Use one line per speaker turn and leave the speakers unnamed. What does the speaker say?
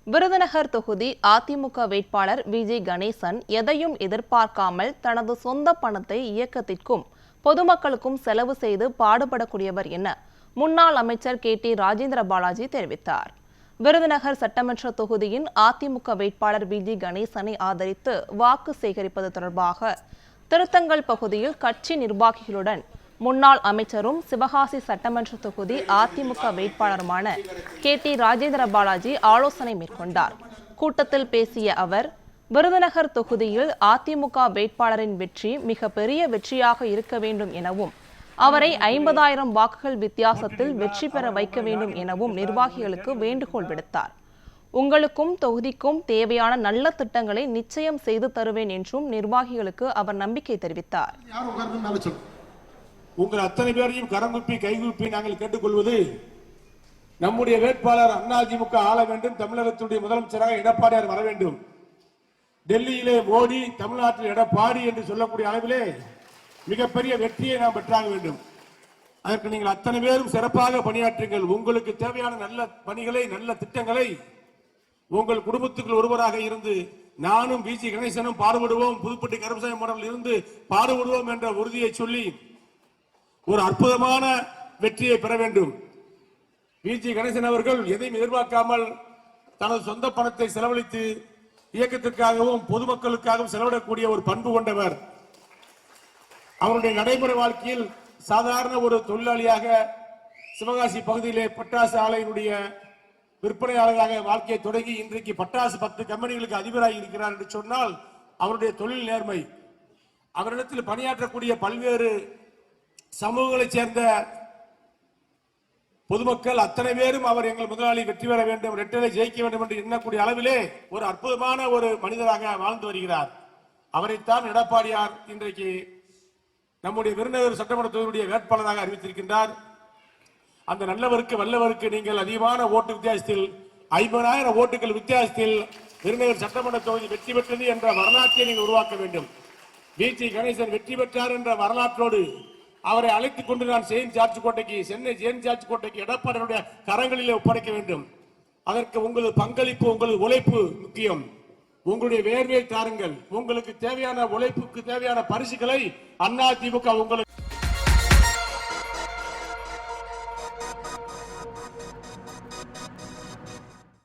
விருதுநகர் தொகுதி அதிமுக வேட்பாளர் விஜி கணேசன் எதையும் எதிர்பார்க்காமல் தனது சொந்த பணத்தை இயக்கத்திற்கும் பொதுமக்களுக்கும் செலவு செய்து பாடுபடக்கூடியவர் என முன்னாள் அமைச்சர் KT ராஜேந்திர பாலாஜி தெரிவித்தார். விருதுநகர் சட்டமன்ற தொகுதியின் அதிமுக வேட்பாளர் விஜி கணேசனை ஆதரித்து வாக்கு சேகரிப்பது தொடர்பாக திருத்தங்கல் பகுதியில் கட்சி நிர்வாகிகளுடன் முன்னாள் அமைச்சரும் சிவகாசி சட்டமன்ற தொகுதி அதிமுக வேட்பாளருமான KT ராஜேந்திர பாலாஜி ஆலோசனை மேற்கொண்டார். கூட்டத்தில் பேசிய அவர், விருதுநகர் தொகுதியில் அதிமுக வேட்பாளரின் வெற்றி மிக பெரிய வெற்றியாக இருக்க வேண்டும் எனவும் அவரை 50,000 வாக்குகள் வித்தியாசத்தில் வெற்றி பெற வைக்க வேண்டும் எனவும் நிர்வாகிகளுக்கு வேண்டுகோள் விடுத்தார். உங்களுக்கும் தொகுதிக்கும் தேவையான நல்ல திட்டங்களை நிச்சயம் செய்து தருவேன் என்றும் நிர்வாகிகளுக்கு அவர் நம்பிக்கை தெரிவித்தார்.
உங்கள் அத்தனை பேரையும் கரங்குப்பி கைகுப்பி நாங்கள் கேட்டுக்கொள்வது, நம்முடைய வேட்பாளர் அதிமுக ஆள வேண்டும், தமிழகத்துடைய முதலமைச்சராக எடப்பாடியார் வர வேண்டும். டெல்லியிலே மோடி, தமிழ்நாட்டில் எடப்பாடி என்று சொல்லக்கூடிய அளவிலே மிகப்பெரிய வெற்றியை நாம் பெற்றாக வேண்டும். அதற்கு நீங்கள் அத்தனை பேரும் சிறப்பாக பணியாற்றுங்கள். உங்களுக்கு தேவையான நல்ல பணிகளை, நல்ல திட்டங்களை உங்கள் குடும்பத்துக்குள் ஒருவராக இருந்து நானும் விஜி கணேசனும் பாடுபடுவோம், புதுப்பட்டி கருப்பசாமி மாடலில் இருந்து பாடுபடுவோம் என்ற உறுதியை சொல்லி ஒரு அற்புதமான வெற்றியை பெற வேண்டும். விஜி கணேசன் அவர்கள் எதையும் எதிர்பார்க்காமல் தனது சொந்த பணத்தை செலவழித்து இயக்கத்திற்காகவும் பொதுமக்களுக்காகவும் செலவிடக்கூடிய ஒரு பண்பு கொண்டவர். அவருடைய நடைமுறை வாழ்க்கையில் சாதாரண ஒரு தொழிலாளியாக சிவகாசி பகுதியிலே பட்டாசு ஆலையினுடைய விற்பனையாளராக வாழ்க்கையை தொடங்கி இன்றைக்கு பட்டாசு 10 கம்பெனிகளுக்கு அதிபராக இருக்கிறார் என்று சொன்னால் அவருடைய தொழில் நேர்மை. அவரிடத்தில் பணியாற்றக்கூடிய பல்வேறு சமூகங்களைச் சேர்ந்த பொதுமக்கள் அத்தனை பேரும் அவர் எங்கள் முதலாளி வெற்றி பெற வேண்டும், ரெட்டலை ஜெயிக்க வேண்டும் என்று எண்ணக்கூடிய அளவிலே ஒரு அற்புதமான ஒரு மனிதராக வாழ்ந்து வருகிறார். அவரைத்தான் எடப்பாடியார் இன்றைக்கு நம்முடைய விருதுநகர் சட்டமன்ற தொகுதியுடைய வேட்பாளராக அறிவித்திருக்கின்றார். அந்த நல்லவருக்கு வல்லவருக்கு நீங்கள் அதிகமான ஓட்டு வித்தியாசத்தில் 50,000 ஓட்டுகள் வித்தியாசத்தில் விருதுநகர் சட்டமன்ற தொகுதி வெற்றி பெற்றது என்ற வரலாற்றை நீங்கள் உருவாக்க வேண்டும். விஜி கணேசன் வெற்றி பெற்றார் என்ற வரலாற்றோடு அவரை அழைத்துக் கொண்டு நான் சென்னை ஜெயின் சார்ஜ் கோட்டைக்கு எடப்பாடியுடைய கரங்களிலே ஒப்படைக்க வேண்டும். அதற்கு உங்களது பங்களிப்பு, உங்களது உழைப்பு முக்கியம். உங்களுடைய வேர்வையை தாருங்கள். உங்களுக்கு தேவையான உழைப்புக்கு தேவையான பரிசுகளை அதிமுக உங்களுக்கு